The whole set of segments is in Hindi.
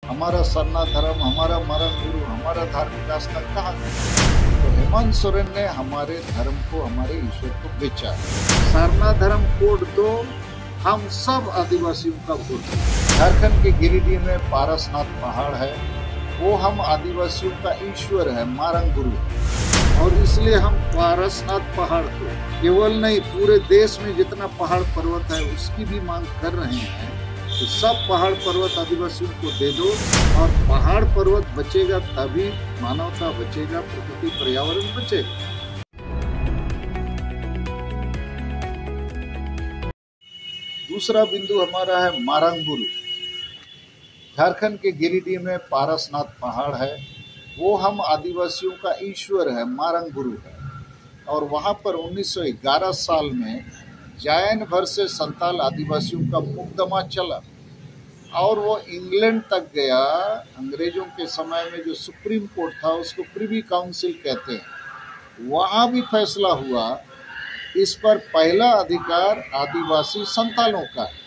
हमारा सरना धर्म, हमारा मरण गुरु, हमारा धार्मिक आस्था कहाँ गया? तो हेमंत सोरेन ने हमारे धर्म को, हमारे ईश्वर को बेचा। सरना धर्म कोड दो, हम सब आदिवासियों का वोट। झारखंड के गिरिडीह में पारसनाथ पहाड़ है, वो हम आदिवासियों का ईश्वर है, मारंग गुरु है। और इसलिए हम पारसनाथ पहाड़ को केवल नहीं, पूरे देश में जितना पहाड़ पर्वत है उसकी भी मांग कर रहे हैं कि सब पहाड़ पर्वत आदिवासियों को दे दो। और पहाड़ पर्वत बचेगा तभी मानवता बचेगा, प्रकृति पर्यावरण बचेगा। दूसरा बिंदु हमारा है मारंग गुरु। झारखंड के गिरिडीह में पारसनाथ पहाड़ है, वो हम आदिवासियों का ईश्वर है, मारंग गुरु है। और वहाँ पर 1911 साल में जायन भर से संताल आदिवासियों का मुकदमा चला और वो इंग्लैंड तक गया। अंग्रेजों के समय में जो सुप्रीम कोर्ट था उसको प्रिवी काउंसिल कहते हैं, वहाँ भी फैसला हुआ इस पर पहला अधिकार आदिवासी संतालों का है।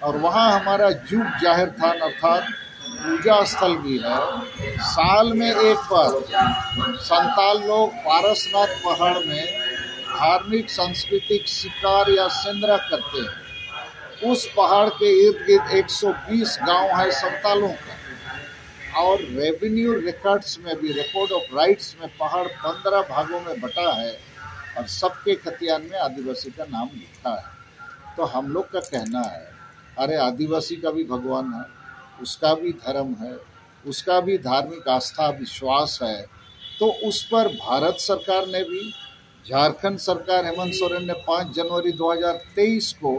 और वहाँ हमारा जूग जाहिर थान अर्थात पूजा स्थल भी है। साल में एक बार संताल लोग पारसनाथ पहाड़ में धार्मिक सांस्कृतिक शिकार या सेंद्रा करते हैं। उस पहाड़ के इर्द गिर्द 120 गांव है संतालों का। और रेवेन्यू रिकॉर्ड्स में भी, रिकॉर्ड ऑफ राइट्स में पहाड़ 15 भागों में बटा है और सबके खतियान में आदिवासी का नाम लिखा है। तो हम लोग का कहना है, अरे आदिवासी का भी भगवान है, उसका भी धर्म है, उसका भी धार्मिक आस्था विश्वास है। तो उस पर भारत सरकार ने भी, झारखंड सरकार हेमंत सोरेन ने 5 जनवरी 2023 को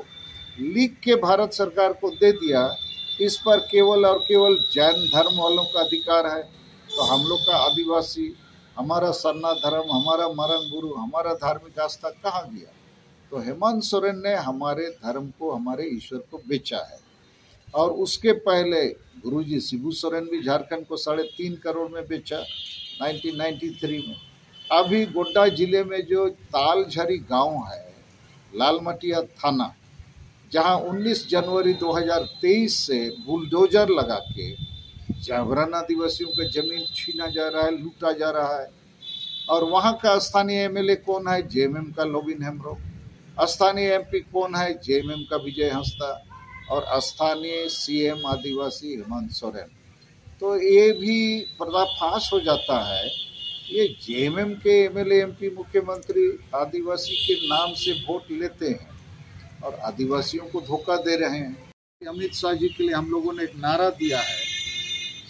लिख के भारत सरकार को दे दिया, इस पर केवल और केवल जैन धर्म वालों का अधिकार है। तो हम लोग का आदिवासी, हमारा सरना धर्म, हमारा मरण गुरु, हमारा धार्मिक आस्था कहाँ गया? तो हेमंत सोरेन ने हमारे धर्म को, हमारे ईश्वर को बेचा है। और उसके पहले गुरुजी शिबू सोरेन भी झारखंड को 3.5 करोड़ में बेचा 1993 में। अभी गोड्डा जिले में जो तालझरी गांव है, लालमटिया थाना, जहां 19 जनवरी 2023 से बुलडोजर लगा के जबरन आदिवासियों का जमीन छीना जा रहा है, लूटा जा रहा है। और वहां का स्थानीय एमएलए कौन है? जेएमएम का लोबिन हेम्ब्रो। स्थानीय एमपी कौन है? जेएमएम का विजय हंसदा। और स्थानीय सीएम आदिवासी हेमंत सोरेन। तो ये भी पर्दाफाश हो जाता है, ये जेएमएम के एमएलए एमपी मुख्यमंत्री आदिवासी के नाम से वोट लेते हैं और आदिवासियों को धोखा दे रहे हैं। अमित शाह जी के लिए हम लोगों ने एक नारा दिया है,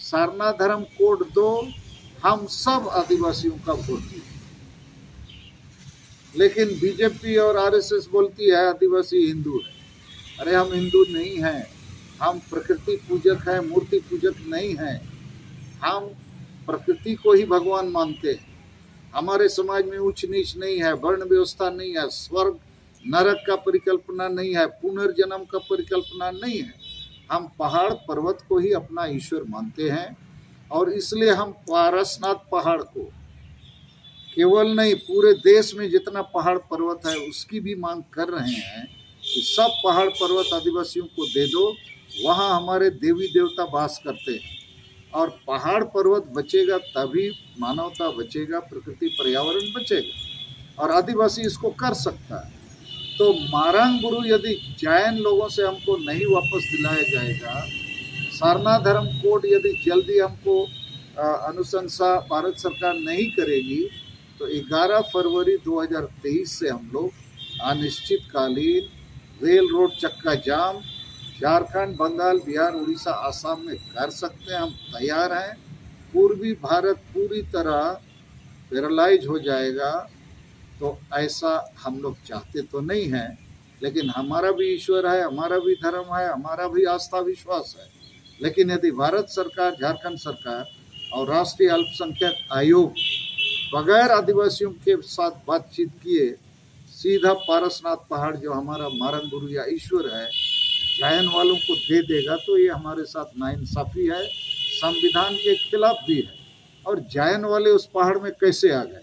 सरना धर्म कोड दो, हम सब आदिवासियों का वोट दो। लेकिन बीजेपी और आरएसएस बोलती है आदिवासी हिंदू है। अरे हम हिंदू नहीं हैं, हम प्रकृति पूजक हैं, मूर्ति पूजक नहीं हैं। हम प्रकृति को ही भगवान मानते हैं। हमारे समाज में ऊंच नीच नहीं है, वर्ण व्यवस्था नहीं है, स्वर्ग नरक का परिकल्पना नहीं है, पुनर्जन्म का परिकल्पना नहीं है। हम पहाड़ पर्वत को ही अपना ईश्वर मानते हैं। और इसलिए हम पारसनाथ पहाड़ को केवल नहीं, पूरे देश में जितना पहाड़ पर्वत है उसकी भी मांग कर रहे हैं कि सब पहाड़ पर्वत आदिवासियों को दे दो। वहाँ हमारे देवी देवता वास करते हैं और पहाड़ पर्वत बचेगा तभी मानवता बचेगा, प्रकृति पर्यावरण बचेगा। और आदिवासी इसको कर सकता है। तो मारंग गुरु यदि जैन लोगों से हमको नहीं वापस दिलाया जाएगा, सरना धर्म कोड यदि जल्दी हमको अनुशंसा भारत सरकार नहीं करेगी, तो 11 फरवरी 2023 से हम लोग अनिश्चितकालीन रेल रोड चक्का जाम झारखंड, बंगाल, बिहार, उड़ीसा, आसाम में कर सकते हैं। हम तैयार हैं। पूर्वी भारत पूरी तरह पैरालाइज हो जाएगा, तो ऐसा हम लोग चाहते तो नहीं हैं। लेकिन हमारा भी ईश्वर है, हमारा भी धर्म है, हमारा भी आस्था विश्वास है। लेकिन यदि भारत सरकार, झारखंड सरकार और राष्ट्रीय अल्पसंख्यक आयोग बगैर आदिवासियों के साथ बातचीत किए सीधा पारसनाथ पहाड़ जो हमारा मारंग गुरु या ईश्वर है जैन वालों को दे देगा, तो ये हमारे साथ नाइंसाफी है, संविधान के खिलाफ भी है। और जैन वाले उस पहाड़ में कैसे आ गए?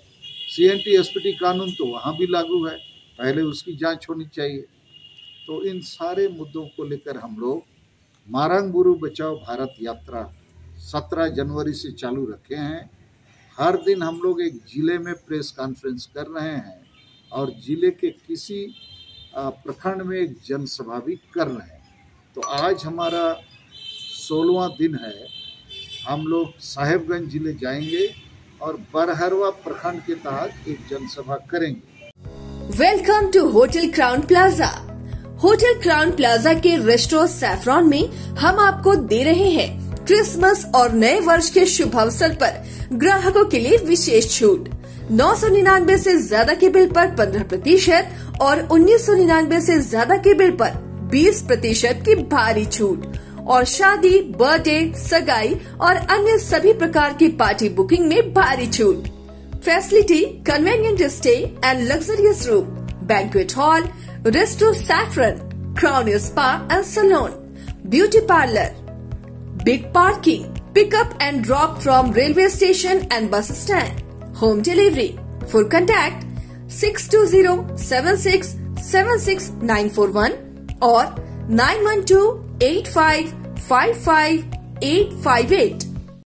सीएनटी एसपीटी कानून तो वहाँ भी लागू है, पहले उसकी जांच होनी चाहिए। तो इन सारे मुद्दों को लेकर हम लोग मारंगबुरु बचाओ भारत यात्रा 17 जनवरी से चालू रखे हैं। हर दिन हम लोग एक जिले में प्रेस कॉन्फ्रेंस कर रहे हैं और जिले के किसी प्रखंड में एक जनसभा भी कर रहे हैं। तो आज हमारा 16वां दिन है। हम लोग साहेबगंज जिले जाएंगे और बरहरवा प्रखंड के तहत एक जनसभा करेंगे। Welcome to hotel Crowne Plaza. Hotel Crowne Plaza के रेस्टोरेंट सैफरॉन में हम आपको दे रहे हैं क्रिसमस और नए वर्ष के शुभ अवसर पर ग्राहकों के लिए विशेष छूट। 999 से ज्यादा के बिल पर 15% और 1999 से ज्यादा के बिल पर 20% की भारी छूट और शादी, बर्थडे, सगाई और अन्य सभी प्रकार की पार्टी बुकिंग में भारी छूट। Facility, convenient stay and luxurious room, banquet hall, restaurant saffron, Crown spa and salon, beauty parlour, big parking, pickup and drop from railway station and bus stand, home delivery. For contact 6207676941 और 9128555858।